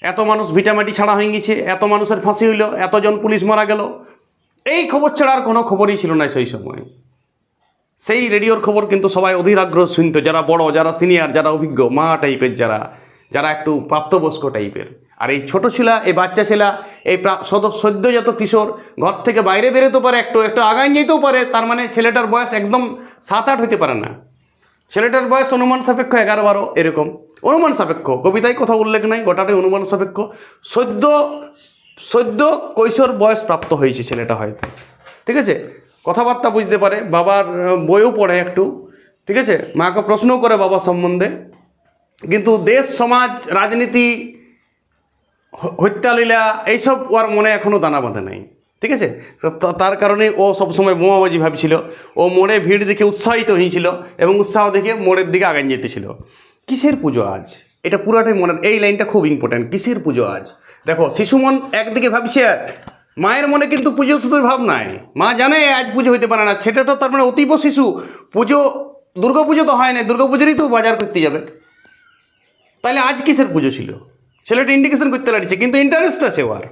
এত মানুষ ভিটামাটি ছাড়া হয়ে গেছে, এত মানুষের ফাঁসি হইলো, এতজন পুলিশ মারা গেল। এই খবর ছাড়া আর কোনো খবরই ছিল না সেই সময়। সেই রেডিওর খবর কিন্তু সবাই অধীর আগ্রহ শুনতো, যারা বড়, যারা সিনিয়র, যারা অভিজ্ঞ, মা টাইপের, যারা একটু প্রাপ্তবয়স্ক টাইপের। আর এই ছোটো ছেলা, এই বাচ্চা ছেলা, এই সদ্যজাত কিশোর ঘর থেকে বাইরে বেরোতে পারে, একটু আগায় যেতেও পারে, তার মানে ছেলেটার বয়স একদম 7-8 হতে পারে না। ছেলেটার বয়স অনুমান সাপেক্ষ 11-12 এরকম, অনুমান সাপেক্ষ, কবিতায় কোথাও উল্লেখ নাই, গোটাটাই অনুমান সাপেক্ষ। সদ্য কৈশোর বয়স প্রাপ্ত হয়েছে ছেলেটা হয়তো, ঠিক আছে? কথাবার্তা বুঝতে পারে, বাবার বইও পড়ে একটু, ঠিক আছে? মাকে প্রশ্নও করে বাবা সম্বন্ধে। কিন্তু দেশ, সমাজ, রাজনীতি, হত্যালীলা, এইসব ওর মনে এখনও দানা বাঁধে নাই, ঠিক আছে? তো তার কারণে ও সবসময় বোমাবাজি ভাবছিল। ও মোড়ে ভিড় দেখে উৎসাহিত হয়েছিল এবং উৎসাহ দেখে মোড়ের দিকে আগান যেতেছিল। কিসের পুজো আজ? এটা পুরাটাই মনে, এই লাইনটা খুব ইম্পর্ট্যান্ট। কিসের পুজো আজ? দেখো, শিশু মন একদিকে ভাবছে, মায়ের মনে কিন্তু পুজো শুধু ভাব নাই। মা জানে আজ পুজো হইতে পারে না, সেটা তার মানে অতীব শিশু। পুজো, দুর্গা পুজো তো হয় না, দুর্গা পুজোরই তো বাজার করতে যাবে, তাহলে আজ কিসের পুজো ছিল? ছেলেটা ইন্ডিকেশন করতে লাগছে, কিন্তু ইন্টারেস্ট আছে ওর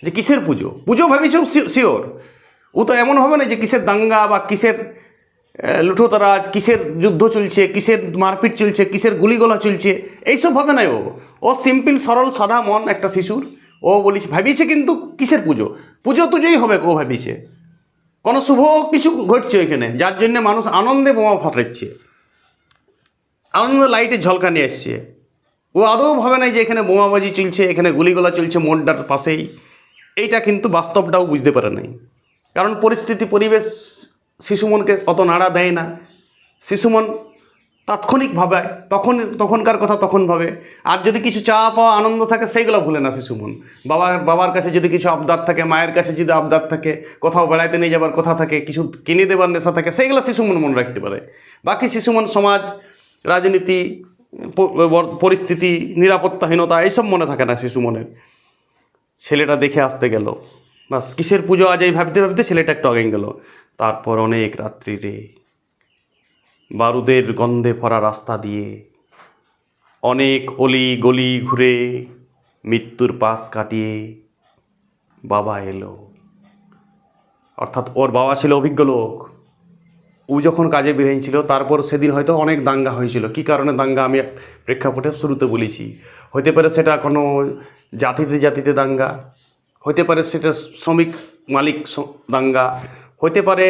যে কিসের পুজো। পুজো ভাবিছেও শিওর, ও তো এমন হবে না যে কিসের দাঙ্গা বা কিসের লুঠোতারাজ, কিসের যুদ্ধ চলছে, কিসের মারপিট চলছে, কিসের গুলিগোলা চলছে, এইসব ভাবে নাই ও সিম্পল, সরল, সাদা মন একটা শিশুর। ও বলিছে, ভাবিছে কিন্তু কিসের পুজো, পুজো তুজোই হবে। ও ভাবিছে কোনো শুভ কিছু ঘটছে ওইখানে, যার জন্য মানুষ আনন্দে বোমা ফাটাচ্ছে, আনন্দে লাইটে ঝলকানি আসছে। ও আদৌ ভাবে নাই যে এখানে বোমাবাজি চলছে, এখানে গুলিগোলা চলছে মোড়টার পাশেই। এইটা কিন্তু বাস্তবটাও বুঝতে পারে নাই, কারণ পরিস্থিতি, পরিবেশ শিশু মনকে অত নাড়া দেয় না। শিশু মন তাৎক্ষণিক ভাবে, তখনকার কথা তখন ভাবে। আর যদি কিছু চাওয়া পাওয়া, আনন্দ থাকে, সেইগুলো ভুলে না শিশু মন। বাবার কাছে যদি কিছু আবদার থাকে, মায়ের কাছে যদি আবদার থাকে, কোথাও বেড়াইতে নিয়ে যাবার কথা থাকে, কিছু কিনে দেবার নেশা থাকে, সেইগুলো শিশু মন মনে রাখতে পারে। বাকি শিশু মন সমাজ, রাজনীতি, পরিস্থিতি, নিরাপত্তাহীনতা এইসব মনে থাকে না শিশু মনের। ছেলেটা দেখে আসতে গেল, বাস কিসের পুজো আজ এই ভাবতে ভাবতে ছেলেটা একটু আগে গেল। তারপর অনেক রাত্রিরে বারুদের গন্ধে ভরা রাস্তা দিয়ে অনেক অলি গলি ঘুরে মৃত্যুর পাশ কাটিয়ে বাবা এলো। অর্থাৎ ওর বাবা ছিল অভিজ্ঞ লোক। ও যখন কাজে বেরিয়েছিল তারপর সেদিন হয়তো অনেক দাঙ্গা হয়েছিল। কী কারণে দাঙ্গা আমি প্রেক্ষাপটে শুরুতে বলেছি। হতে পারে সেটা কোনো জাতিতে জাতিতে দাঙ্গা, হতে পারে সেটা শ্রমিক মালিক দাঙ্গা, হতে পারে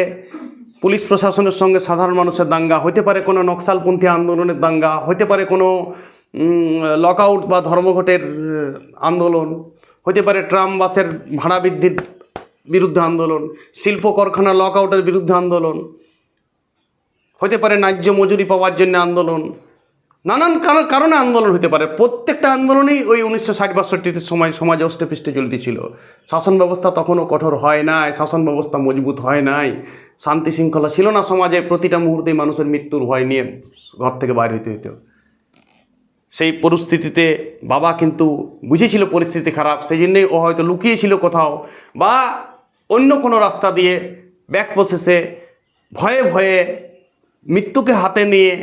পুলিশ প্রশাসনের সঙ্গে সাধারণ মানুষের দাঙ্গা, হতে পারে কোনো নকশালপন্থী আন্দোলনের দাঙ্গা, হতে পারে কোনো লকআউট বা ধর্মঘটের আন্দোলন, হতে পারে ট্রাম বাসের ভাড়া বৃদ্ধির বিরুদ্ধে আন্দোলন, শিল্প কারখানা লকআউটের বিরুদ্ধে আন্দোলন, হতে পারে ন্যায্য মজুরি পাওয়ার জন্য আন্দোলন, নানান কারণে আন্দোলন হতে পারে। প্রত্যেকটা আন্দোলনই ওই 1960-62 সময় সমাজে অষ্টপৃষ্ঠে চলতেছিল। শাসন ব্যবস্থা তখনও কঠোর হয় নাই, শাসন ব্যবস্থা মজবুত হয় নাই, শান্তি শৃঙ্খলা ছিল না সমাজে। প্রতিটা মুহূর্তেই মানুষের মৃত্যুর ভয় নিয়ে ঘর থেকে বাইর হইতে হইতো। সেই পরিস্থিতিতে বাবা কিন্তু বুঝেছিল পরিস্থিতি খারাপ, সেই জন্যেই ও হয়তো লুকিয়েছিল কোথাও বা অন্য কোনো রাস্তা দিয়ে ব্যাক প্রসেসে ভয়ে ভয়ে মৃত্যুকে হাতে নিয়ে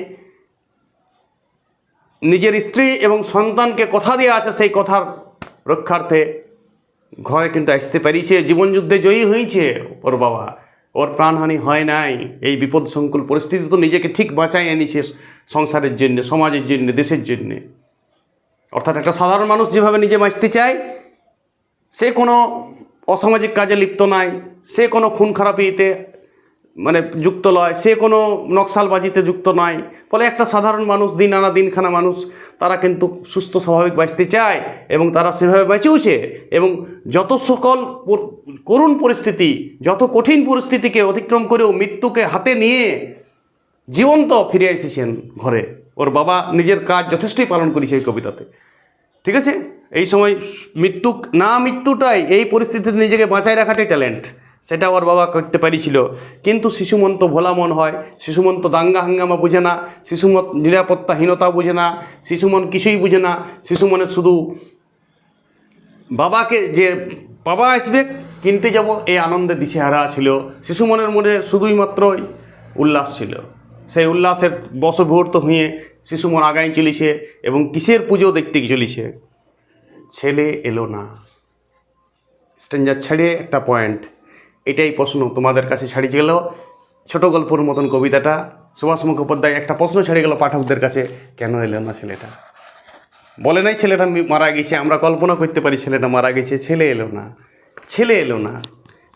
নিজের স্ত্রী এবং সন্তানকে কথা দিয়ে আছে সেই কথার রক্ষার্থে ঘরে কিন্তু আসতে পারিছে। জীবনযুদ্ধে জয়ী হয়েছে ওর বাবা, ওর প্রাণহানি হয় নাই। এই বিপদসংকুল পরিস্থিতি তো নিজেকে ঠিক বাঁচাই এনেছে সংসারের জন্য, সমাজের জন্য, দেশের জন্যে। অর্থাৎ একটা সাধারণ মানুষ যেভাবে নিজে বাঁচতে চায়, সে কোনো অসামাজিক কাজে লিপ্ত নাই, সে কোনো খুন খারাপিতে যুক্ত নয়, সে কোনো নকশালবাজিতে যুক্ত নয়। ফলে একটা সাধারণ মানুষ, দিন আনা দিনখানা মানুষ, তারা কিন্তু সুস্থ স্বাভাবিক বাঁচতে চায় এবং তারা সেভাবে বেঁচেওছে। এবং যত সকল করুণ পরিস্থিতি, যত কঠিন পরিস্থিতিকে অতিক্রম করেও মৃত্যুকে হাতে নিয়ে জীবন্ত ফিরে এসেছেন ঘরে। ওর বাবা নিজের কাজ যথেষ্টই পালন করেছে এই কবিতাতে। ঠিক আছে, এই সময় মৃত্যুটাই এই পরিস্থিতিতে নিজেকে বাঁচায় রাখাটাই ট্যালেন্ট, সেটা ওর বাবা করতে পারিছিল। কিন্তু শিশুমন তো ভোলা মন হয়, শিশুমন তো দাঙ্গা হাঙ্গামা বুঝে না, শিশুমন নিরাপত্তাহীনতা বুঝে না, শিশুমন কিছুই বুঝে না। শিশুমনের শুধু বাবাকে যে বাবা আসবে কিনতে যাব এই আনন্দে দিশেহারা ছিল। শিশুমনের মনে শুধুই মাত্রই উল্লাস ছিল। সেই উল্লাসের বশভূত হয়ে শিশুমন আগাই চলিছে এবং কিসের পুজো দেখতে চলিছে। ছেলে এলো না, স্ট্রেঞ্জার ছাড়িয়ে একটা পয়েন্ট, এটাই প্রশ্ন তোমাদের কাছে ছাড়িয়ে গেল। ছোট গল্পের মতন কবিতাটা সুভাষ মুখোপাধ্যায় একটা প্রশ্ন ছাড়িয়ে গেল পাঠকদের কাছে, কেন এলো না ছেলেটা? বলে নাই ছেলেটা মারা গেছে, আমরা কল্পনা করতে পারি ছেলেটা মারা গেছে। ছেলে এলো না, ছেলে এলো না।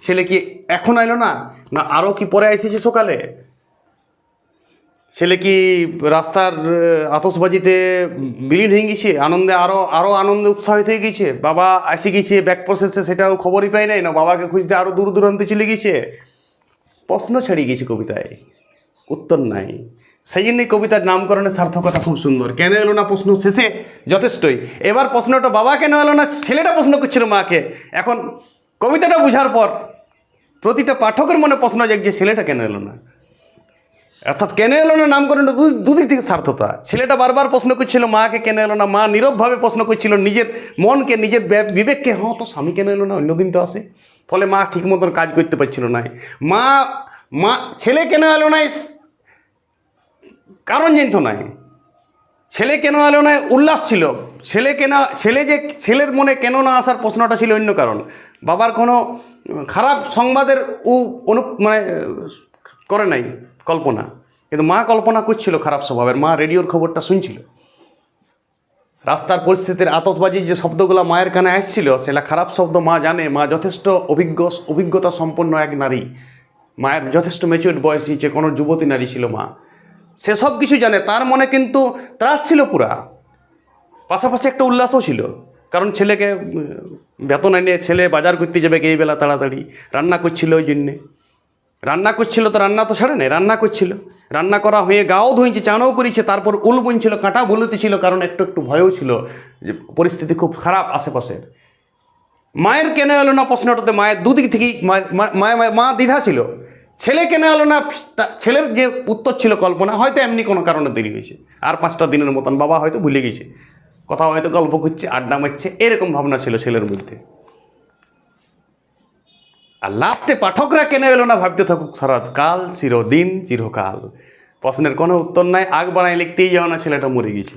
ছেলে কি এখন এলো না, না আরও কি পরে এসেছে সকালে? ছেলে কি রাস্তার আতশবাজিতে বিলীন হয়ে গেছে, আনন্দে আরও আনন্দে উৎসাহিত হয়ে গেছে? বাবা এসে গেছে ব্যাক প্রসেসে, সেটাও খবরই পাই নাই, না বাবাকে খুঁজতে আরও দূর দূরান্তে চলে গেছে? প্রশ্ন ছাড়িয়ে গেছে কবিতায়, উত্তর নাই। সেই জন্যই কবিতার নামকরণের সার্থকতা খুব সুন্দর। কেন এলো না প্রশ্ন শেষে যথেষ্টই। এবার প্রশ্নটা বাবা কেন এলো না, ছেলেটা প্রশ্ন করছিল মাকে। এখন কবিতাটা বোঝার পর প্রতিটা পাঠকের মনে প্রশ্ন জাগছে, ছেলেটা কেন এলো না। অর্থাৎ কেন এলো না নামকরণটা দুদিক থেকে সার্থকতা। ছেলেটা বারবার প্রশ্ন করছিল মাকে কেন এলো না, মা নীরবভাবে প্রশ্ন করছিল নিজের মনকে, নিজের বিবেককে, হ্যাঁ তো স্বামী কেন এলো না, অন্যদিন তো আসে। ফলে মা ঠিক মতন কাজ করতে পারছিল না। মা ছেলে কেন এলো না কারণ জানত নাই, ছেলে কেন এলো না উল্লাস ছিল। ছেলের মনে কেন না আসার প্রশ্নটা ছিল অন্য কারণ। বাবার কোনো খারাপ সংবাদের করে নাই কল্পনা, কিন্তু মা কল্পনা করছিল খারাপ স্বভাবের। মা রেডিওর খবরটা শুনছিল, রাস্তার পরিস্থিতির আতশবাজির যে শব্দগুলো মায়ের কানে আসছিল সেটা খারাপ শব্দ মা জানে। মা যথেষ্ট অভিজ্ঞতা সম্পন্ন এক নারী, মায়ের যথেষ্ট ম্যাচিউরড বয়সী যে কোনো যুবতী নারী ছিল মা, সেসব কিছু জানে। তার মনে কিন্তু ত্রাস ছিল পুরা, পাশাপাশি একটা উল্লাসও ছিল। কারণ ছেলেকে বেতন এনে ছেলে বাজার করতে যাবে এই বেলা তাড়াতাড়ি, রান্না করছিল, ওই জন্যে রান্না করছিল। তো রান্না তো ছাড়ে নেই, রান্না করছিল, রান্না করা হয়ে গাও ধুইছে, চানও করেছে, তারপর উল বুনছিল, কাঁটা ভুলতেছিল, কারণ একটু ভয়ও ছিল যে পরিস্থিতি খুব খারাপ আশেপাশের। মায়ের কেন এলো না প্রশ্নটাতে মায়ের দুদিক থেকেই মা দ্বিধা ছিল। ছেলে কেন এলো না, ছেলের যে উত্তর ছিল কল্পনা, হয়তো এমনি কোনো কারণে দেরি হয়েছে, আর 5টা দিনের মতন, বাবা হয়তো ভুলে গেছে, কোথাও হয়তো গল্প করছে, আড্ডা মারছে, এরকম ভাবনা ছিল ছেলের মধ্যে। আর লাস্টে পাঠকরা কেন এলো না ভাবতে থাকুক সারা কাল, চিরদিন, চিরকাল। প্রশ্নের কোনো উত্তর নাই, আগ বাড়াই লিখতেই যাও না ছেলেটা মরে গেছে।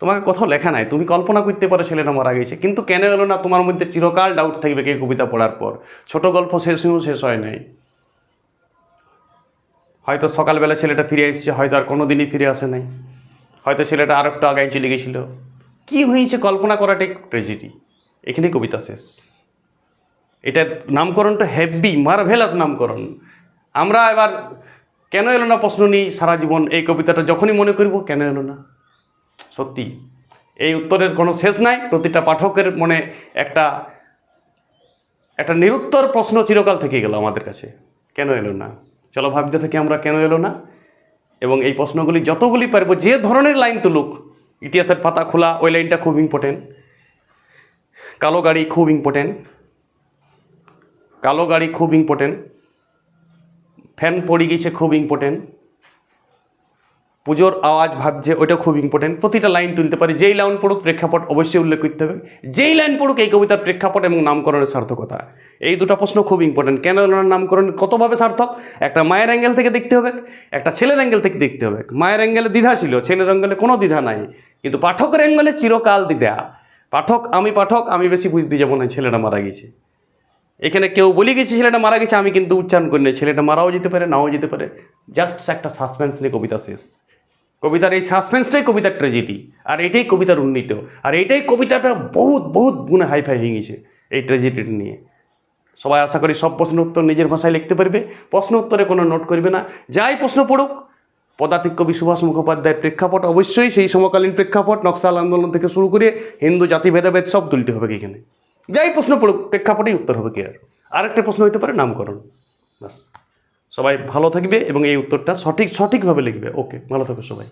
তোমাকে কোথাও লেখা নাই, তুমি কল্পনা করতে পারো ছেলেটা মারা গেছে, কিন্তু কেন এলো না তোমার মধ্যে চিরকাল ডাউট থাকবে কে কবিতা পড়ার পর। ছোট গল্প শেষ হয় নাই। হয়তো সকালবেলা ছেলেটা ফিরে এসেছে, হয়তো আর কোনো দিনই ফিরে আসে নাই, হয়তো ছেলেটা আর একটু আগায় চলে গেছিল। কী হয়েছে কল্পনা করাটাই ট্র্যাজেডি। এখানে কবিতা শেষ। এটার নামকরণটা হেভি, মার্ভেলাস নামকরণ। আমরা এবার কেন এলো না প্রশ্ন নিই সারা জীবন। এই কবিতাটা যখনই মনে করব কেন এলো না, সত্যি এই উত্তরের কোনো শেষ নাই। প্রতিটা পাঠকের মনে একটা একটা নিরুত্তর প্রশ্ন চিরকাল থেকে গেল আমাদের কাছে, কেন এলো না। চলো ভাবতে থাকি আমরা কেন এলো না, এবং এই প্রশ্নগুলি যতগুলি পারবো, যে ধরনের লাইন তুলুক। ইতিহাসের পাতা খোলা, ওই লাইনটা খুব ইম্পর্টেন্ট। কালো গাড়ি খুব ইম্পর্টেন্ট, কালো গাড়ি খুব ইম্পর্টেন্ট। ফ্যান পড়ে গেছে খুব ইম্পর্টেন্ট। পুজোর আওয়াজ ভাবছে, ওইটা খুব ইম্পর্টেন্ট। প্রতিটা লাইন তুলতে পারি। যেই লাইন পড়ুক প্রেক্ষাপট অবশ্যই উল্লেখ করতে হবে। যেই লাইন পড়ুক এই কবিতার প্রেক্ষাপট এবং নামকরণের সার্থকতা, এই দুটো প্রশ্ন খুব ইম্পর্টেন্ট। কেন নামকরণ কতভাবে সার্থক, একটা মায়ের অ্যাঙ্গেল থেকে দেখতে হবে, একটা ছেলের অ্যাঙ্গেল থেকে দেখতে হবে। মায়ের অ্যাঙ্গেলে দ্বিধা ছিল, ছেলের অ্যাঙ্গেলে কোনো দ্বিধা নাই, কিন্তু পাঠকের অ্যাঙ্গেলে চিরকাল দ্বিধা। পাঠক, আমি বেশি বুঝতে যাবো না ছেলেটা মারা গেছে। এখানে কেউ বলে গেছে ছেলেটা মারা গেছে, আমি কিন্তু উচ্চারণ করি না। ছেলেটা মারাও যেতে পারে, নাও যেতে পারে। জাস্ট একটা সাসপেন্স নিয়ে কবিতা শেষ। কবিতার এই সাসপেন্সটাই কবিতার ট্র্যাজেডি, আর এটাই কবিতার উন্নীত, আর এইটাই কবিতাটা বহুত বহুত গুণে হাইফাই হয়ে গেছে এই ট্র্যাজেডিটা নিয়ে। সবাই আশা করি সব প্রশ্ন উত্তর নিজের ভাষায় লিখতে পারবে, প্রশ্ন উত্তরে কোনো নোট করবে না। যাই প্রশ্ন পড়ুক, পদাতিক কবি সুভাষ মুখোপাধ্যায়ের প্রেক্ষাপট অবশ্যই সেই সমকালীন প্রেক্ষাপট, নকশাল আন্দোলন থেকে শুরু করে হিন্দু জাতি ভেদাভেদ সব তুলতে হবে এখানে। যাই প্রশ্ন পড়ুক প্রেক্ষাপটেই উত্তর হবে। কি আরেকটা প্রশ্ন হতে পারে নামকরণ। বাস, সবাই ভালো থাকবে এবং এই উত্তরটা সঠিকভাবে লিখবে। ওকে, ভালো থাকবে সবাই।